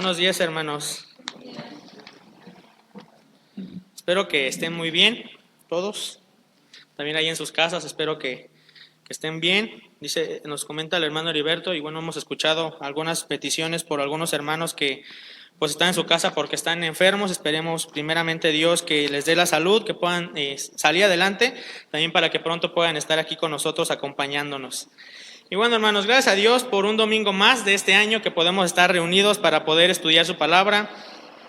Buenos días, hermanos. Espero que estén muy bien todos. También ahí en sus casas, espero que estén bien. Nos comenta el hermano Heriberto, y bueno, hemos escuchado algunas peticiones por algunos hermanos que pues están en su casa porque están enfermos. Esperemos primeramente Dios que les dé la salud, que puedan salir adelante, también para que pronto puedan estar aquí con nosotros acompañándonos. Y bueno, hermanos, gracias a Dios por un domingo más de este año que podemos estar reunidos para poder estudiar su palabra,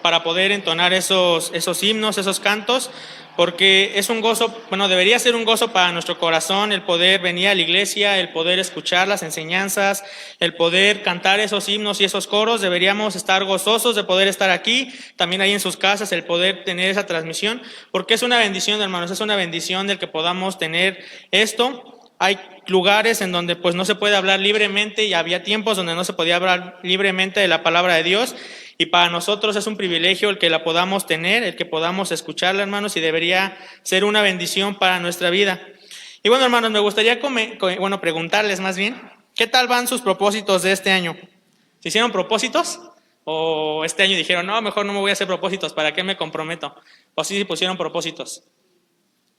para poder entonar esos himnos, esos cantos, porque es un gozo, bueno, debería ser un gozo para nuestro corazón el poder venir a la iglesia, el poder escuchar las enseñanzas, el poder cantar esos himnos y esos coros. Deberíamos estar gozosos de poder estar aquí, también ahí en sus casas, el poder tener esa transmisión, porque es una bendición, hermanos, es una bendición el que podamos tener esto. Hay lugares en donde pues no se puede hablar libremente, y había tiempos donde no se podía hablar libremente de la palabra de Dios, y para nosotros es un privilegio el que la podamos tener, el que podamos escucharla, hermanos, y debería ser una bendición para nuestra vida. Y bueno, hermanos, me gustaría preguntarles más bien, ¿qué tal van sus propósitos de este año? ¿Se hicieron propósitos? ¿O este año dijeron, no, mejor no me voy a hacer propósitos, ¿para qué me comprometo? ¿O sí se pusieron propósitos?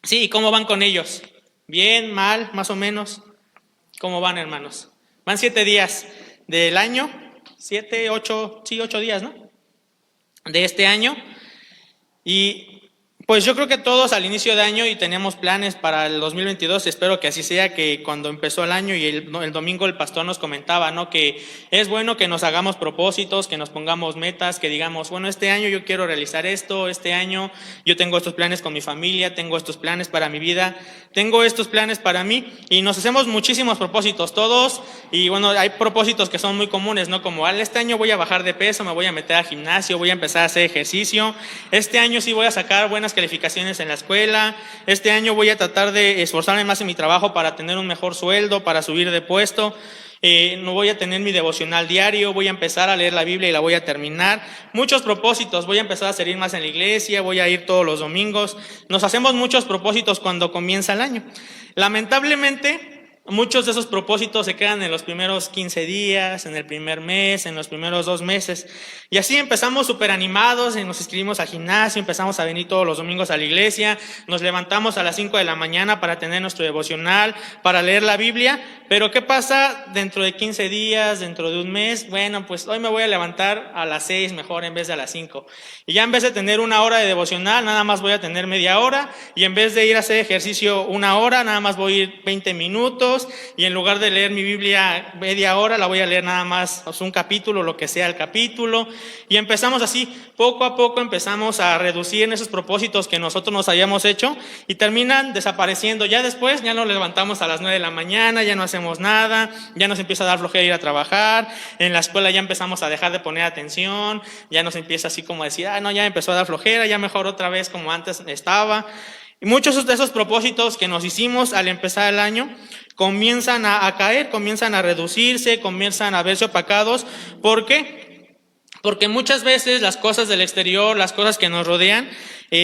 Sí, ¿y cómo van con ellos? ¿Bien, mal, más o menos? ¿Cómo van, hermanos? Van 7 días del año, 7, 8, sí, 8 días, ¿no? De este año. Y pues yo creo que todos al inicio de año y tenemos planes para el 2022, espero que así sea, que cuando empezó el año y el domingo el pastor nos comentaba, ¿no? Que es bueno que nos hagamos propósitos, que nos pongamos metas, que digamos, bueno, este año yo quiero realizar esto, este año yo tengo estos planes con mi familia, tengo estos planes para mi vida, tengo estos planes para mí, y nos hacemos muchísimos propósitos todos. Y bueno, hay propósitos que son muy comunes, ¿no? Como este año voy a bajar de peso, me voy a meter al gimnasio, voy a empezar a hacer ejercicio, este año sí voy a sacar buenas calificaciones en la escuela, este año voy a tratar de esforzarme más en mi trabajo para tener un mejor sueldo, para subir de puesto, no voy a tener mi devocional diario, voy a empezar a leer la Biblia y la voy a terminar. Muchos propósitos, voy a empezar a servir más en la iglesia, voy a ir todos los domingos. Nos hacemos muchos propósitos cuando comienza el año. Lamentablemente, muchos de esos propósitos se quedan en los primeros 15 días, en el primer mes, en los primeros 2 meses. Y así empezamos súper animados, y nos inscribimos al gimnasio, empezamos a venir todos los domingos a la iglesia, nos levantamos a las 5 de la mañana para tener nuestro devocional, para leer la Biblia. Pero ¿qué pasa dentro de 15 días, dentro de un mes? Bueno, pues hoy me voy a levantar a las 6 mejor en vez de a las 5. Y ya en vez de tener 1 hora de devocional, nada más voy a tener media hora. Y en vez de ir a hacer ejercicio 1 hora, nada más voy a ir 20 minutos. Y en lugar de leer mi Biblia media hora, la voy a leer nada más un capítulo, lo que sea el capítulo. Y empezamos así, poco a poco empezamos a reducir en esos propósitos que nosotros nos habíamos hecho, y terminan desapareciendo. Ya después, ya nos levantamos a las 9 de la mañana, ya no hacemos nada, ya nos empieza a dar flojera ir a trabajar, en la escuela ya empezamos a dejar de poner atención, ya nos empieza así como a decir, no, ya empezó a dar flojera, ya mejor otra vez como antes estaba. Y muchos de esos propósitos que nos hicimos al empezar el año comienzan a caer, comienzan a reducirse, comienzan a verse opacados. ¿Por qué? Porque muchas veces las cosas del exterior, las cosas que nos rodean,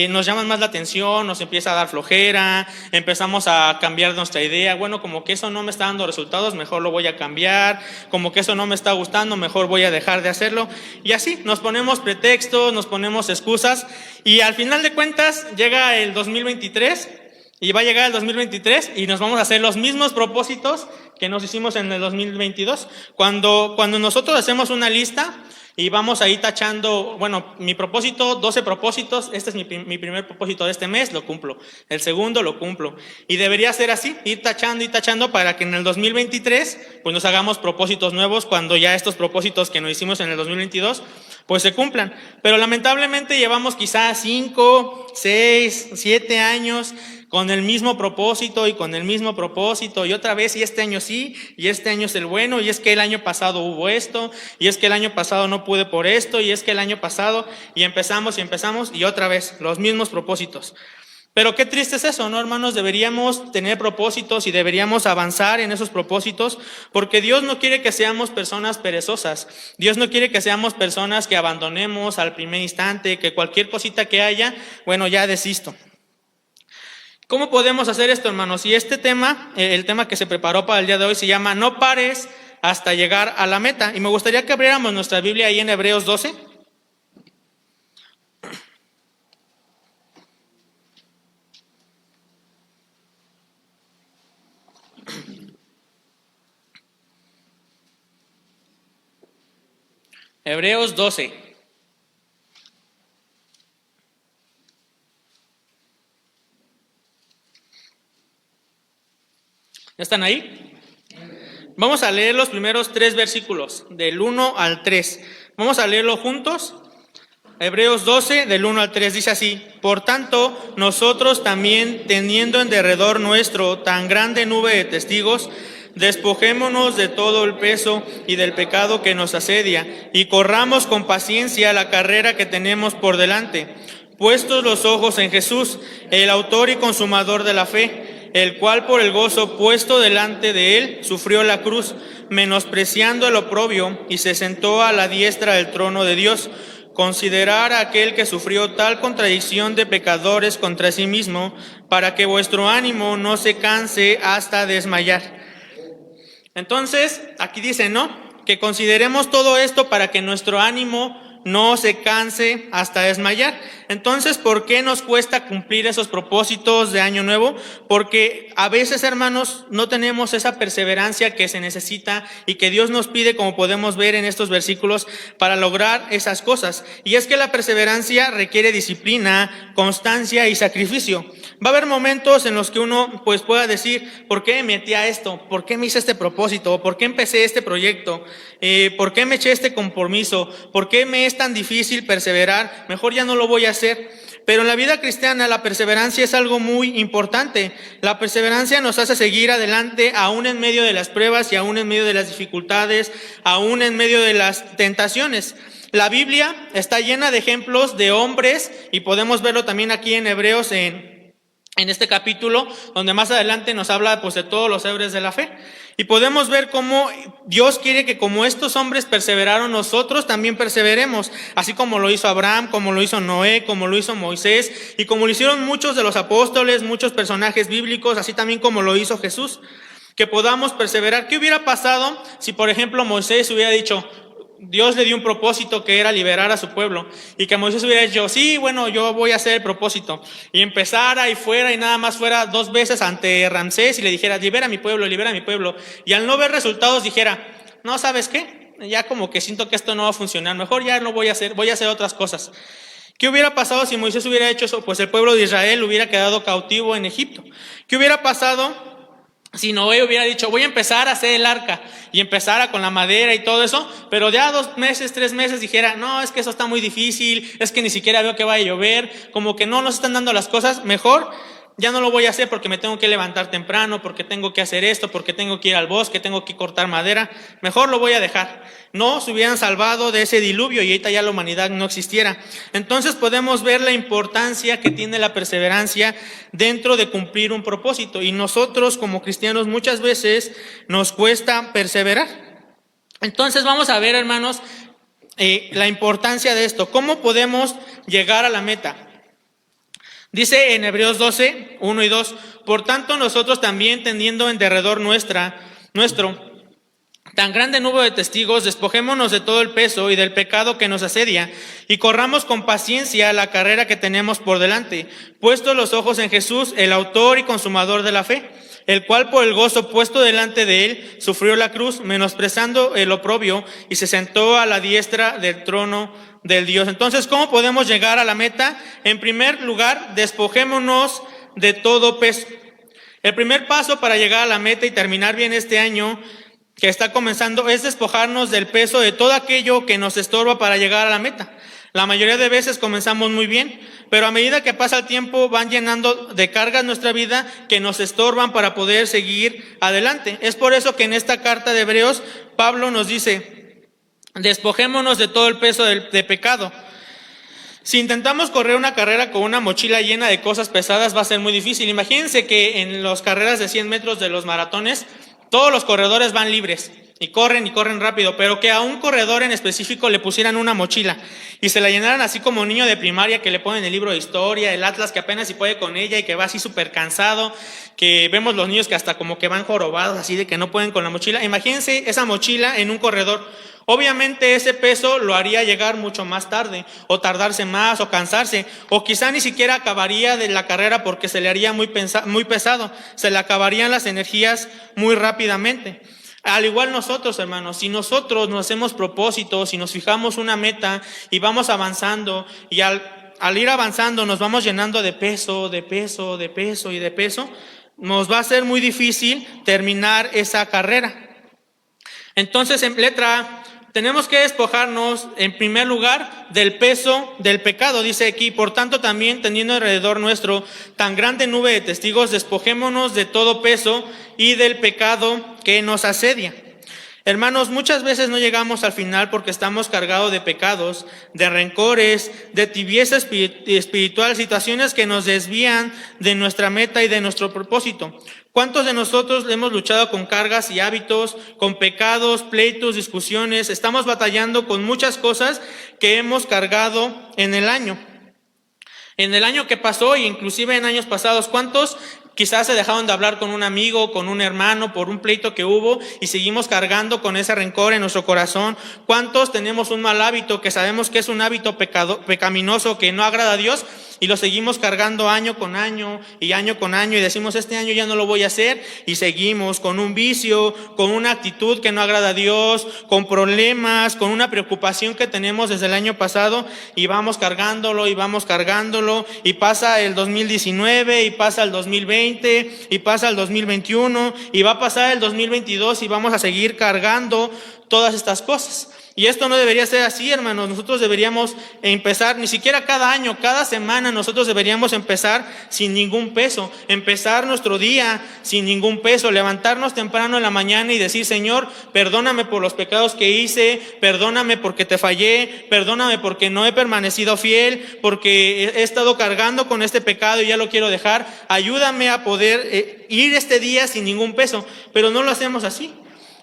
nos llaman más la atención, nos empieza a dar flojera, empezamos a cambiar nuestra idea. Bueno, como que eso no me está dando resultados, mejor lo voy a cambiar. Como que eso no me está gustando, mejor voy a dejar de hacerlo. Y así nos ponemos pretextos, nos ponemos excusas, y al final de cuentas llega el 2023, y va a llegar el 2023 y nos vamos a hacer los mismos propósitos que nos hicimos en el 2022. Cuando nosotros hacemos una lista y vamos ahí tachando, bueno, mi propósito, 12 propósitos, este es mi primer propósito de este mes, lo cumplo. El segundo lo cumplo. Y debería ser así, ir tachando para que en el 2023 pues nos hagamos propósitos nuevos, cuando ya estos propósitos que nos hicimos en el 2022 pues se cumplan. Pero lamentablemente llevamos quizás 5, 6, 7 años con el mismo propósito y otra vez, y este año sí, y este año es el bueno, y es que el año pasado hubo esto, y es que el año pasado no pude por esto, y es que el año pasado, y empezamos y otra vez los mismos propósitos. Pero qué triste es eso, ¿no, hermanos? Deberíamos tener propósitos y deberíamos avanzar en esos propósitos, porque Dios no quiere que seamos personas perezosas. Dios no quiere que seamos personas que abandonemos al primer instante, que cualquier cosita que haya, bueno, ya desisto. ¿Cómo podemos hacer esto, hermanos? Y este tema, el tema que se preparó para el día de hoy, se llama No pares hasta llegar a la meta. Y me gustaría que abriéramos nuestra Biblia ahí en Hebreos 12. Hebreos 12. ¿Ya están ahí? Vamos a leer los primeros 3 versículos, del 1 al 3. Vamos a leerlo juntos. Hebreos 12, del 1 al 3, dice así: Por tanto, nosotros también, teniendo en derredor nuestro tan grande nube de testigos, despojémonos de todo el peso y del pecado que nos asedia, y corramos con paciencia la carrera que tenemos por delante, puestos los ojos en Jesús, el autor y consumador de la fe, el cual por el gozo puesto delante de él sufrió la cruz, menospreciando el oprobio, y se sentó a la diestra del trono de Dios. Considerar a aquel que sufrió tal contradicción de pecadores contra sí mismo, para que vuestro ánimo no se canse hasta desmayar. Entonces, aquí dice, ¿no? Que consideremos todo esto para que nuestro ánimo no se canse hasta desmayar. Entonces, ¿por qué nos cuesta cumplir esos propósitos de año nuevo? Porque a veces, hermanos, no tenemos esa perseverancia que se necesita y que Dios nos pide, como podemos ver en estos versículos, para lograr esas cosas. Y es que la perseverancia requiere disciplina, constancia y sacrificio. Va a haber momentos en los que uno pues pueda decir, ¿por qué me metí a esto? ¿Por qué me hice este propósito? ¿Por qué empecé este proyecto? ¿Por qué me eché este compromiso? ¿Por qué me es tan difícil perseverar? Mejor ya no lo voy a hacer. Pero en la vida cristiana la perseverancia es algo muy importante. La perseverancia nos hace seguir adelante aún en medio de las pruebas y aún en medio de las dificultades, aún en medio de las tentaciones. La Biblia está llena de ejemplos de hombres, y podemos verlo también aquí en Hebreos en este capítulo, donde más adelante nos habla pues de todos los héroes de la fe. Y podemos ver cómo Dios quiere que como estos hombres perseveraron, nosotros también perseveremos, así como lo hizo Abraham, como lo hizo Noé, como lo hizo Moisés, y como lo hicieron muchos de los apóstoles, muchos personajes bíblicos, así también como lo hizo Jesús, que podamos perseverar. ¿Qué hubiera pasado si, por ejemplo, Moisés hubiera dicho, Dios le dio un propósito que era liberar a su pueblo, y que Moisés hubiera dicho, sí, bueno, yo voy a hacer el propósito, y empezara y fuera y nada más fuera 2 veces ante Ramsés y le dijera, libera a mi pueblo, y al no ver resultados dijera, no, ¿sabes qué? Ya como que siento que esto no va a funcionar, mejor ya no voy a hacer otras cosas. ¿Qué hubiera pasado si Moisés hubiera hecho eso? Pues el pueblo de Israel hubiera quedado cautivo en Egipto. ¿Qué hubiera pasado si Noé hubiera dicho, voy a empezar a hacer el arca, y empezara con la madera y todo eso, pero ya 2 meses, 3 meses dijera, no, es que eso está muy difícil, es que ni siquiera veo que vaya a llover, como que no nos están dando las cosas, mejor ya no lo voy a hacer porque me tengo que levantar temprano, porque tengo que hacer esto, porque tengo que ir al bosque, tengo que cortar madera, mejor lo voy a dejar. No se hubieran salvado de ese diluvio y ahorita ya la humanidad no existiera. Entonces podemos ver la importancia que tiene la perseverancia dentro de cumplir un propósito, y nosotros como cristianos muchas veces nos cuesta perseverar. Entonces vamos a ver, hermanos, la importancia de esto. ¿Cómo podemos llegar a la meta? Dice en Hebreos 12, 1 y 2, por tanto nosotros también, teniendo en derredor nuestro tan grande nube de testigos, despojémonos de todo el peso y del pecado que nos asedia, y corramos con paciencia la carrera que tenemos por delante, puestos los ojos en Jesús, el autor y consumador de la fe, el cual por el gozo puesto delante de él sufrió la cruz, menospreciando el oprobio, y se sentó a la diestra del trono del Dios. Entonces, ¿cómo podemos llegar a la meta? En primer lugar, despojémonos de todo peso. El primer paso para llegar a la meta y terminar bien este año que está comenzando es despojarnos del peso de todo aquello que nos estorba para llegar a la meta. La mayoría de veces comenzamos muy bien, pero a medida que pasa el tiempo van llenando de cargas nuestra vida que nos estorban para poder seguir adelante. Es por eso que en esta carta de Hebreos, Pablo nos dice, despojémonos de todo el peso de pecado. Si intentamos correr una carrera con una mochila llena de cosas pesadas va a ser muy difícil. Imagínense que en las carreras de 100 metros de los maratones, todos los corredores van libres. y corren rápido, pero que a un corredor en específico le pusieran una mochila y se la llenaran así como niño de primaria que le ponen el libro de historia, el atlas que apenas si puede con ella y que va así súper cansado, que vemos los niños que hasta como que van jorobados así de que no pueden con la mochila. Imagínense esa mochila en un corredor. Obviamente ese peso lo haría llegar mucho más tarde, o tardarse más, o cansarse, o quizá ni siquiera acabaría de la carrera porque se le haría muy pesado, se le acabarían las energías muy rápidamente. Al igual nosotros, hermanos, si nosotros nos hacemos propósitos, si nos fijamos una meta y vamos avanzando, y al ir avanzando nos vamos llenando de peso, nos va a ser muy difícil terminar esa carrera. Entonces, en letra A, tenemos que despojarnos, en primer lugar, del peso del pecado. Dice aquí, por tanto, también teniendo alrededor nuestro tan grande nube de testigos, despojémonos de todo peso y del pecado que nos asedia. Hermanos, muchas veces no llegamos al final porque estamos cargados de pecados, de rencores, de tibieza espiritual, situaciones que nos desvían de nuestra meta y de nuestro propósito. ¿Cuántos de nosotros hemos luchado con cargas y hábitos, con pecados, pleitos, discusiones? Estamos batallando con muchas cosas que hemos cargado en el año. En el año que pasó e inclusive en años pasados, ¿cuántos quizás se dejaron de hablar con un amigo, con un hermano, por un pleito que hubo y seguimos cargando con ese rencor en nuestro corazón? ¿Cuántos tenemos un mal hábito que sabemos que es un hábito pecaminoso que no agrada a Dios y lo seguimos cargando año con año y decimos este año ya no lo voy a hacer y seguimos con un vicio, con una actitud que no agrada a Dios, con problemas, con una preocupación que tenemos desde el año pasado y vamos cargándolo y pasa el 2019 y pasa el 2020 y pasa el 2021 y va a pasar el 2022 y vamos a seguir cargando todas estas cosas. Y esto no debería ser así, hermanos. Nosotros deberíamos empezar, ni siquiera cada año, cada semana, nosotros deberíamos empezar sin ningún peso. Empezar nuestro día sin ningún peso. Levantarnos temprano en la mañana y decir, Señor, perdóname por los pecados que hice, perdóname porque te fallé, perdóname porque no he permanecido fiel, porque he estado cargando con este pecado y ya lo quiero dejar. Ayúdame a poder ir este día sin ningún peso. Pero no lo hacemos así.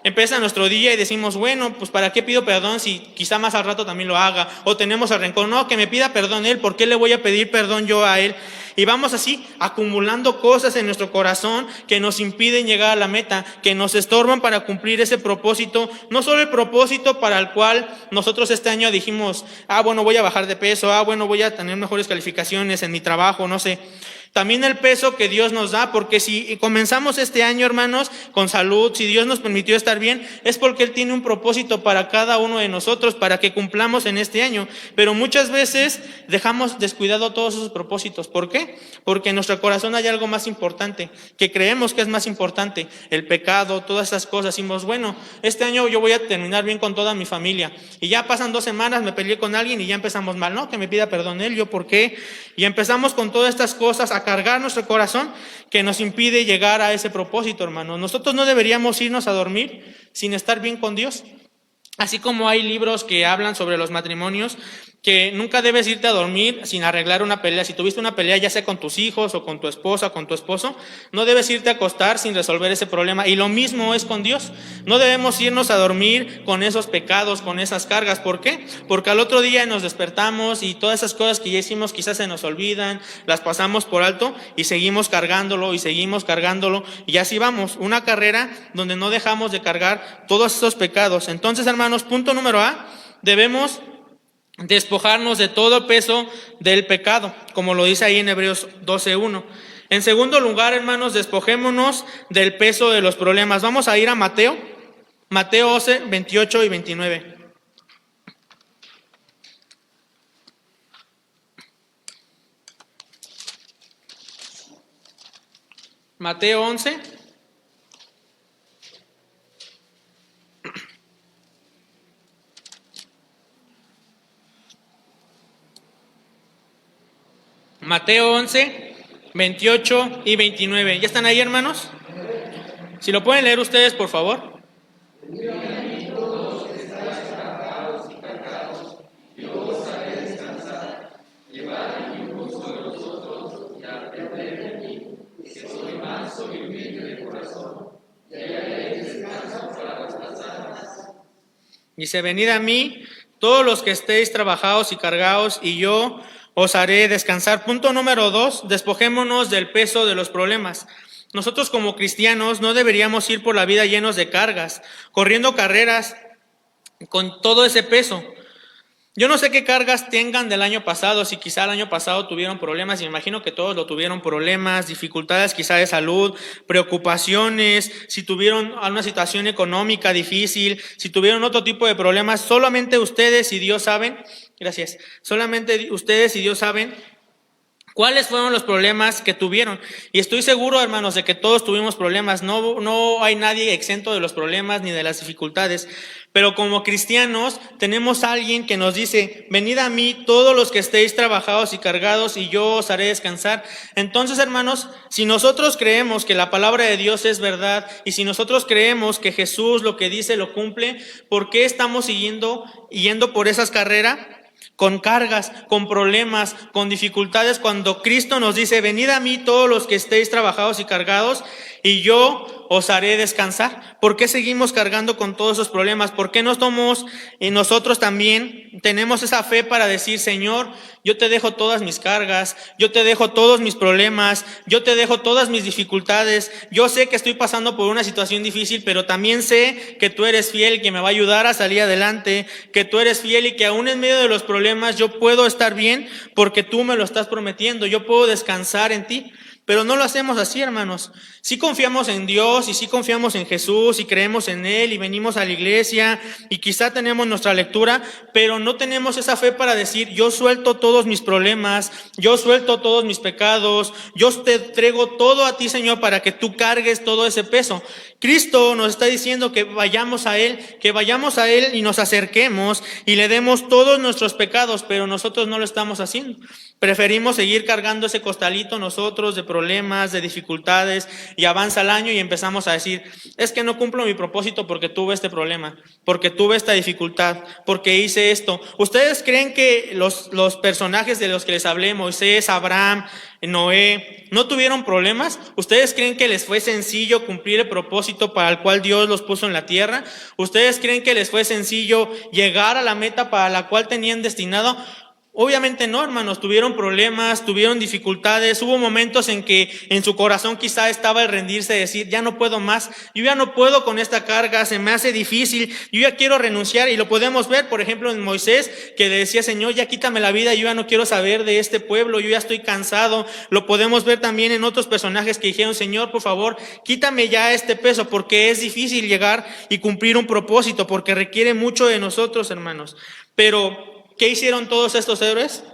Empieza nuestro día y decimos, bueno, pues ¿para qué pido perdón si quizá más al rato también lo haga? O tenemos el rencor, no, que me pida perdón él, ¿por qué le voy a pedir perdón yo a él? Y vamos así acumulando cosas en nuestro corazón que nos impiden llegar a la meta, que nos estorban para cumplir ese propósito, no solo el propósito para el cual nosotros este año dijimos, bueno, voy a bajar de peso, bueno, voy a tener mejores calificaciones en mi trabajo, no sé. También el peso que Dios nos da, porque si comenzamos este año, hermanos, con salud, si Dios nos permitió estar bien, es porque Él tiene un propósito para cada uno de nosotros, para que cumplamos en este año. Pero muchas veces dejamos descuidado todos esos propósitos. ¿Por qué? Porque en nuestro corazón hay algo más importante, que creemos que es más importante, el pecado, todas esas cosas. Decimos, bueno, este año yo voy a terminar bien con toda mi familia. Y ya pasan 2 semanas, me peleé con alguien y ya empezamos mal, ¿no? Que me pida perdón él, ¿yo por qué? Y empezamos con todas estas cosas a cargar nuestro corazón que nos impide llegar a ese propósito, hermanos. Nosotros no deberíamos irnos a dormir sin estar bien con Dios. Así como hay libros que hablan sobre los matrimonios, que nunca debes irte a dormir sin arreglar una pelea. Si tuviste una pelea ya sea con tus hijos o con tu esposa o con tu esposo, no debes irte a acostar sin resolver ese problema. Y lo mismo es con Dios. No debemos irnos a dormir con esos pecados, con esas cargas. ¿Por qué? Porque al otro día nos despertamos y todas esas cosas que ya hicimos quizás se nos olvidan, las pasamos por alto y seguimos cargándolo y así vamos. Una carrera donde no dejamos de cargar todos esos pecados. Entonces, hermanos, punto número A, debemos despojarnos de todo peso del pecado, como lo dice ahí en Hebreos 12:1. En segundo lugar, hermanos, despojémonos del peso de los problemas. Vamos a ir a Mateo 11, 28 y 29. Mateo 11. Mateo 11, 28 y 29. ¿Ya están ahí, hermanos? Si lo pueden leer ustedes, por favor. Dice, venid a mí, todos los que estéis trabajados y cargados, y yo os haré descansar. Punto número 2, despojémonos del peso de los problemas. Nosotros como cristianos no deberíamos ir por la vida llenos de cargas, corriendo carreras con todo ese peso. Yo no sé qué cargas tengan del año pasado, si quizá el año pasado tuvieron problemas, y me imagino que todos lo tuvieron, problemas, dificultades quizá de salud, preocupaciones, si tuvieron alguna situación económica difícil, si tuvieron otro tipo de problemas, solamente ustedes y Dios saben, gracias, solamente ustedes y Dios saben cuáles fueron los problemas que tuvieron. Y estoy seguro, hermanos, de que todos tuvimos problemas. No hay nadie exento de los problemas ni de las dificultades. Pero como cristianos tenemos a alguien que nos dice, venid a mí todos los que estéis trabajados y cargados, y yo os haré descansar. Entonces, hermanos, si nosotros creemos que la palabra de Dios es verdad, y si nosotros creemos que Jesús lo que dice lo cumple, ¿por qué estamos yendo por esas carreras? Con cargas, con problemas, con dificultades, cuando Cristo nos dice, venid a mí todos los que estéis trabajados y cargados, y yo os haré descansar. ¿Por qué seguimos cargando con todos esos problemas? ¿Por qué no somos, y nosotros también tenemos esa fe para decir, Señor, yo te dejo todas mis cargas, yo te dejo todos mis problemas, yo te dejo todas mis dificultades, yo sé que estoy pasando por una situación difícil, pero también sé que tú eres fiel, que me va a ayudar a salir adelante, que tú eres fiel y que aún en medio de los problemas yo puedo estar bien porque tú me lo estás prometiendo, yo puedo descansar en ti. Pero no lo hacemos así, hermanos. Sí confiamos en Dios y sí confiamos en Jesús y creemos en Él y venimos a la iglesia y quizá tenemos nuestra lectura, pero no tenemos esa fe para decir, yo suelto todos mis problemas, yo suelto todos mis pecados, yo te entrego todo a ti, Señor, para que tú cargues todo ese peso. Cristo nos está diciendo que vayamos a Él y nos acerquemos y le demos todos nuestros pecados, pero nosotros no lo estamos haciendo. Preferimos seguir cargando ese costalito nosotros de problemas, de dificultades, y avanza el año y empezamos a decir, es que no cumplo mi propósito porque tuve este problema, porque tuve esta dificultad, porque hice esto. ¿Ustedes creen que los personajes de los que les hablé, Moisés, Abraham, Noé, no tuvieron problemas? ¿Ustedes creen que les fue sencillo cumplir el propósito para el cual Dios los puso en la tierra? ¿Ustedes creen que les fue sencillo llegar a la meta para la cual tenían destinado? Obviamente no, hermanos, tuvieron problemas, tuvieron dificultades, hubo momentos en que en su corazón quizá estaba el rendirse, decir, ya no puedo más, yo ya no puedo con esta carga, se me hace difícil, yo ya quiero renunciar, y lo podemos ver, por ejemplo, en Moisés, que le decía, Señor, ya quítame la vida, yo ya no quiero saber de este pueblo, yo ya estoy cansado. Lo podemos ver también en otros personajes que dijeron, Señor, por favor, quítame ya este peso, porque es difícil llegar y cumplir un propósito, porque requiere mucho de nosotros, hermanos. Pero ¿qué hicieron todos estos héroes?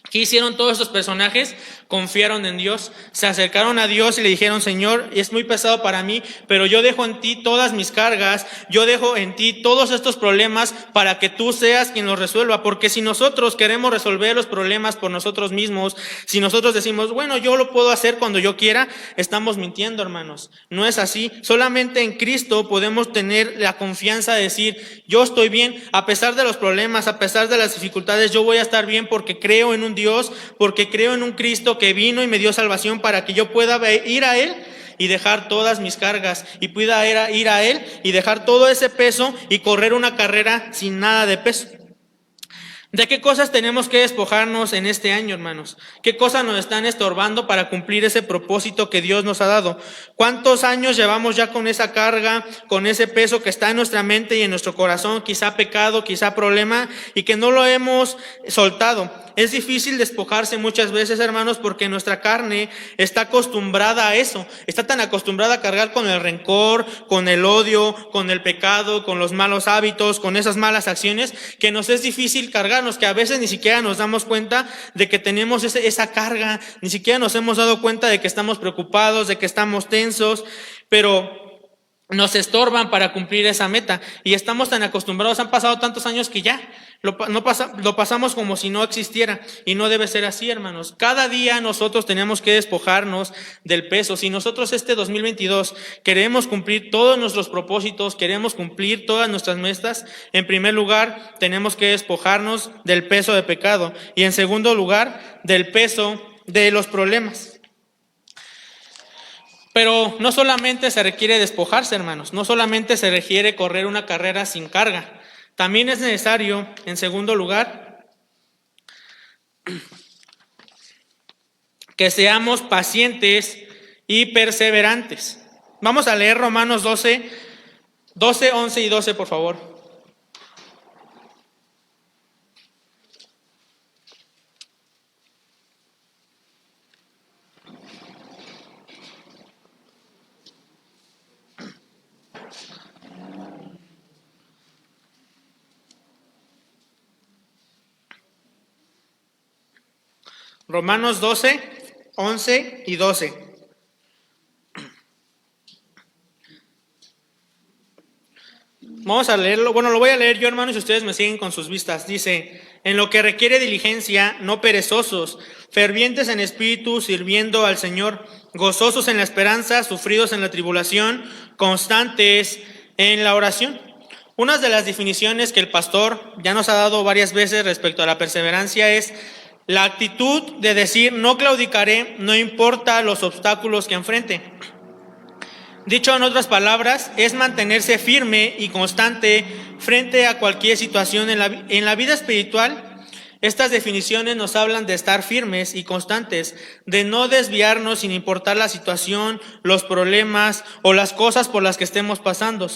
¿Qué hicieron todos estos personajes? Confiaron en Dios, se acercaron a Dios y le dijeron, Señor, es muy pesado para mí, pero yo dejo en ti todas mis cargas, yo dejo en ti todos estos problemas para que tú seas quien los resuelva, porque si nosotros queremos resolver los problemas por nosotros mismos, si nosotros decimos, bueno, yo lo puedo hacer cuando yo quiera, estamos mintiendo, hermanos. No es así. Solamente en Cristo podemos tener la confianza de decir, yo estoy bien, a pesar de los problemas, a pesar de las dificultades, yo voy a estar bien porque creo en un Dios, porque creo en un Cristo que vino y me dio salvación para que yo pueda ir a Él y dejar todas mis cargas, y pueda ir a Él y dejar todo ese peso y correr una carrera sin nada de peso. ¿De qué cosas tenemos que despojarnos en este año, hermanos? ¿Qué cosas nos están estorbando para cumplir ese propósito que Dios nos ha dado? ¿Cuántos años llevamos ya con esa carga, con ese peso que está en nuestra mente y en nuestro corazón? Quizá pecado, quizá problema, y que no lo hemos soltado. Es difícil despojarse muchas veces, hermanos, porque nuestra carne está acostumbrada a eso. Está tan acostumbrada a cargar con el rencor, con el odio, con el pecado, con los malos hábitos, con esas malas acciones, que nos es difícil cargarnos, que a veces ni siquiera nos damos cuenta de que tenemos esa carga, ni siquiera nos hemos dado cuenta de que estamos preocupados, de que estamos tensos, pero nos estorban para cumplir esa meta, y estamos tan acostumbrados, han pasado tantos años que ya lo pasamos como si no existiera, y no debe ser así, hermanos. Cada día nosotros tenemos que despojarnos del peso. Si nosotros este 2022 queremos cumplir todos nuestros propósitos, queremos cumplir todas nuestras metas, en primer lugar tenemos que despojarnos del peso de pecado, y en segundo lugar del peso de los problemas. Pero no solamente se requiere despojarse, hermanos, no solamente se requiere correr una carrera sin carga, también es necesario, en segundo lugar, que seamos pacientes y perseverantes. Vamos a leer Romanos 12, 11 y 12, por favor. Romanos 12, 11 y 12. Vamos a leerlo. Bueno, lo voy a leer yo, hermanos, y ustedes me siguen con sus vistas. Dice: en lo que requiere diligencia, no perezosos, fervientes en espíritu, sirviendo al Señor, gozosos en la esperanza, sufridos en la tribulación, constantes en la oración. Una de las definiciones que el pastor ya nos ha dado varias veces respecto a la perseverancia es la actitud de decir: no claudicaré, no importa los obstáculos que enfrente. Dicho en otras palabras, es mantenerse firme y constante frente a cualquier situación en la vida espiritual. Estas definiciones nos hablan de estar firmes y constantes, de no desviarnos sin importar la situación, los problemas o las cosas por las que estemos pasando.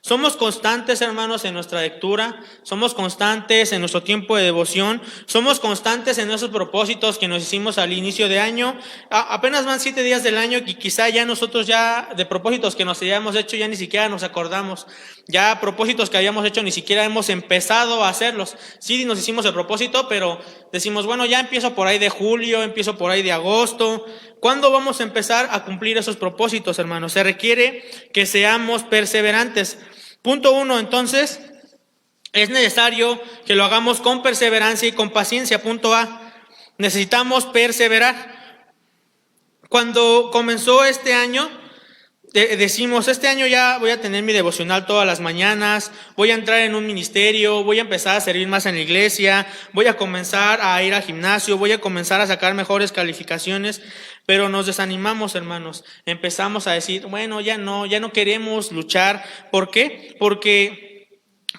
Somos constantes, hermanos, en nuestra lectura, somos constantes en nuestro tiempo de devoción, somos constantes en esos propósitos que nos hicimos al inicio de año. Apenas van 7 días del año y quizá ya nosotros ya de propósitos que nos hayamos hecho ya ni siquiera nos acordamos. Ya propósitos que habíamos hecho ni siquiera hemos empezado a hacerlos. Sí, nos hicimos el propósito, pero decimos, bueno, ya empiezo por ahí de julio, empiezo por ahí de agosto. ¿Cuándo vamos a empezar a cumplir esos propósitos, hermanos? Se requiere que seamos perseverantes. Punto 1, entonces, es necesario que lo hagamos con perseverancia y con paciencia. Punto A, necesitamos perseverar. Cuando comenzó este año, decimos, este año ya voy a tener mi devocional todas las mañanas, voy a entrar en un ministerio, voy a empezar a servir más en la iglesia, voy a comenzar a ir al gimnasio, voy a comenzar a sacar mejores calificaciones, pero nos desanimamos, hermanos. Empezamos a decir, bueno, ya no queremos luchar. ¿Por qué? Porque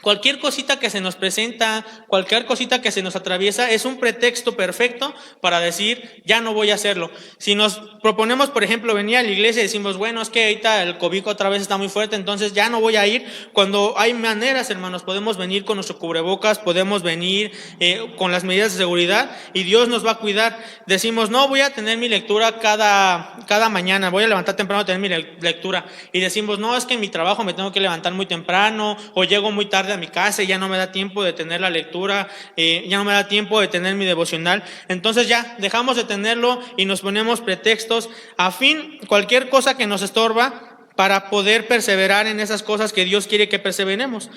cualquier cosita que se nos presenta, cualquier cosita que se nos atraviesa es un pretexto perfecto para decir, ya no voy a hacerlo. Si nos proponemos, por ejemplo, venir a la iglesia y decimos, bueno, es que ahorita el COVID otra vez está muy fuerte, entonces ya no voy a ir. Cuando hay maneras, hermanos, podemos venir con nuestro cubrebocas, podemos venir con las medidas de seguridad y Dios nos va a cuidar. Decimos, no, voy a tener mi lectura cada mañana, voy a levantar temprano a tener mi lectura. Y decimos, no, es que en mi trabajo me tengo que levantar muy temprano o llego muy tarde a mi casa y ya no me da tiempo de tener la lectura, ya no me da tiempo de tener mi devocional. Entonces ya dejamos de tenerlo y nos ponemos pretextos a fin cualquier cosa que nos estorba para poder perseverar en esas cosas que Dios quiere que perseveremos.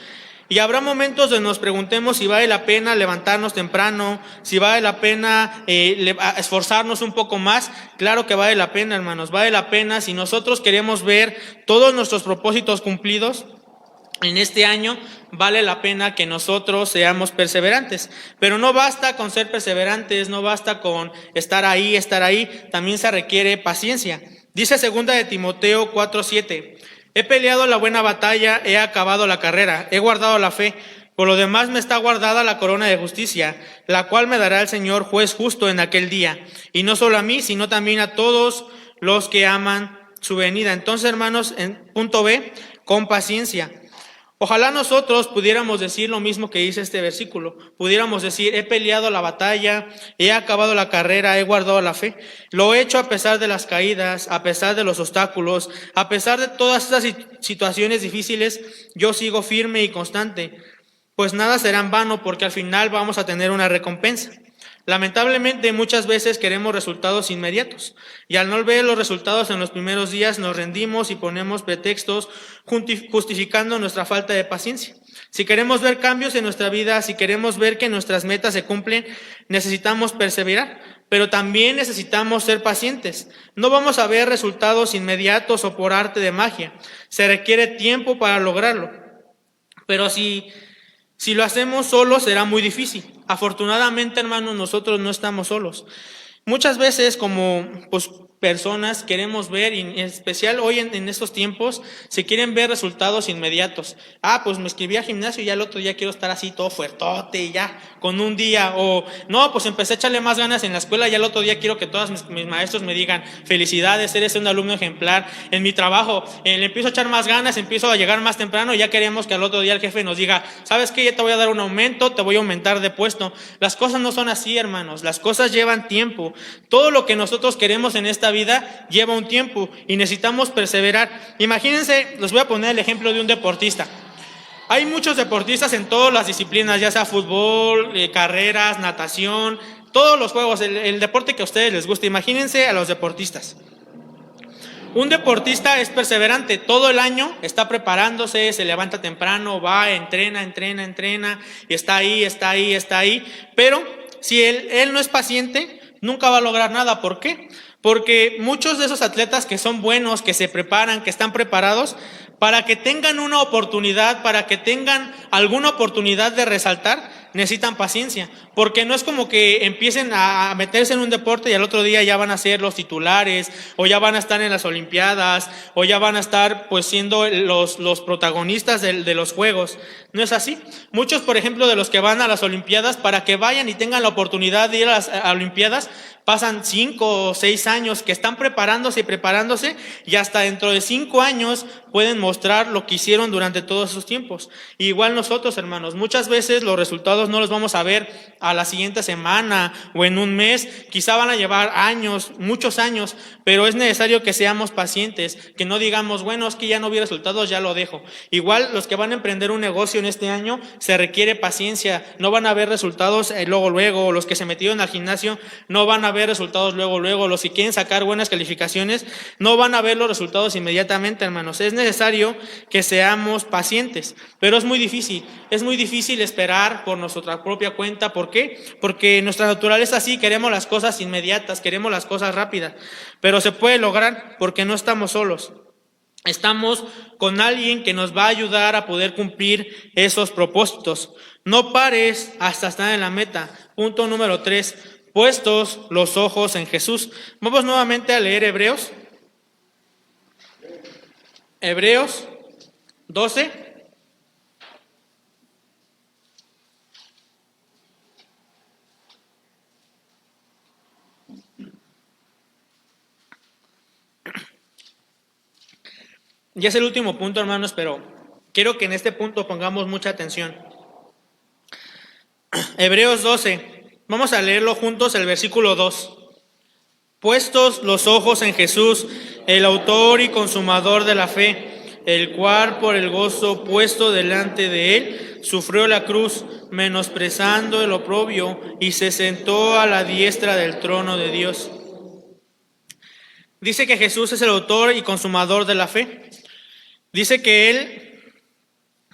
Y habrá momentos donde nos preguntemos si vale la pena levantarnos temprano, si vale la pena esforzarnos un poco más. Claro que vale la pena, hermanos, vale la pena si nosotros queremos ver todos nuestros propósitos cumplidos en este año. Vale la pena que nosotros seamos perseverantes, pero no basta con ser perseverantes, no basta con estar ahí, también se requiere paciencia. Dice 2 de Timoteo 4:7, he peleado la buena batalla, he acabado la carrera, he guardado la fe, por lo demás me está guardada la corona de justicia, la cual me dará el Señor juez justo en aquel día, y no solo a mí, sino también a todos los que aman su venida. Entonces, hermanos, en punto B, con paciencia. Ojalá nosotros pudiéramos decir lo mismo que dice este versículo. Pudiéramos decir, he peleado la batalla, he acabado la carrera, he guardado la fe. Lo he hecho a pesar de las caídas, a pesar de los obstáculos, a pesar de todas estas situaciones difíciles, yo sigo firme y constante. Pues nada será en vano porque al final vamos a tener una recompensa. Lamentablemente muchas veces queremos resultados inmediatos y al no ver los resultados en los primeros días nos rendimos y ponemos pretextos justificando nuestra falta de paciencia. Si queremos ver cambios en nuestra vida, si queremos ver que nuestras metas se cumplen, necesitamos perseverar, pero también necesitamos ser pacientes. No vamos a ver resultados inmediatos o por arte de magia. Se requiere tiempo para lograrlo, pero si lo hacemos solos será muy difícil. Afortunadamente, hermanos, nosotros no estamos solos. Muchas veces, como personas queremos ver, y en especial hoy en estos tiempos, se quieren ver resultados inmediatos. Pues me inscribí al gimnasio y ya el otro día quiero estar así todo fuertote y ya con un día. O no, pues empecé a echarle más ganas en la escuela y ya el otro día quiero que todos mis maestros me digan: felicidades, eres un alumno ejemplar. En mi trabajo le empiezo a echar más ganas, empiezo a llegar más temprano y ya queremos que al otro día el jefe nos diga: ¿sabes qué? Ya te voy a dar un aumento, te voy a aumentar de puesto. Las cosas no son así, hermanos. Las cosas llevan tiempo. Todo lo que nosotros queremos en esta vida lleva un tiempo y necesitamos perseverar. Imagínense, les voy a poner el ejemplo de un deportista. Hay muchos deportistas en todas las disciplinas, ya sea fútbol, carreras, natación, todos los juegos, el deporte que a ustedes les guste. Imagínense a los deportistas. Un deportista es perseverante, todo el año está preparándose, se levanta temprano, va, entrena, y está ahí, pero si él no es paciente, nunca va a lograr nada. ¿Por qué? Porque muchos de esos atletas que son buenos, que se preparan, que están preparados, para que tengan una oportunidad, para que tengan alguna oportunidad de resaltar, necesitan paciencia, porque no es como que empiecen a meterse en un deporte y al otro día ya van a ser los titulares, o ya van a estar en las olimpiadas, o ya van a estar pues siendo los protagonistas de los juegos. No es así. Muchos, por ejemplo, de los que van a las olimpiadas, para que vayan y tengan la oportunidad de ir a las olimpiadas, pasan 5 o 6 años que están preparándose, y hasta dentro de 5 años pueden mostrar lo que hicieron durante todos esos tiempos. Y igual nosotros, hermanos, muchas veces los resultados no los vamos a ver a la siguiente semana o en un mes, quizá van a llevar años, muchos años, pero es necesario que seamos pacientes, que no digamos: bueno, es que ya no vi resultados, ya lo dejo. Igual los que van a emprender un negocio en este año, se requiere paciencia, no van a ver resultados luego, los que se metieron al gimnasio no van a ver resultados luego, los que quieren sacar buenas calificaciones no van a ver los resultados inmediatamente, hermanos. Es necesario que seamos pacientes, pero es muy difícil esperar por nuestra propia cuenta. ¿Por qué? Porque nuestra naturaleza sí, queremos las cosas inmediatas, queremos las cosas rápidas, pero se puede lograr porque no estamos solos. Estamos con alguien que nos va a ayudar a poder cumplir esos propósitos. No pares hasta estar en la meta. Punto número 3. Puestos los ojos en Jesús. Vamos nuevamente a leer Hebreos. Hebreos 12. Ya es el último punto, hermanos, pero quiero que en este punto pongamos mucha atención. Hebreos 12, vamos a leerlo juntos, el versículo 2. Puestos los ojos en Jesús, el autor y consumador de la fe, el cual por el gozo puesto delante de él, sufrió la cruz, menosprezando el oprobio, y se sentó a la diestra del trono de Dios. Dice que Jesús es el autor y consumador de la fe. Dice que él,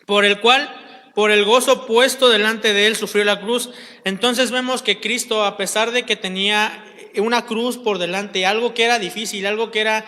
por el gozo puesto delante de él, sufrió la cruz. Entonces vemos que Cristo, a pesar de que tenía una cruz por delante, algo que era difícil, algo que era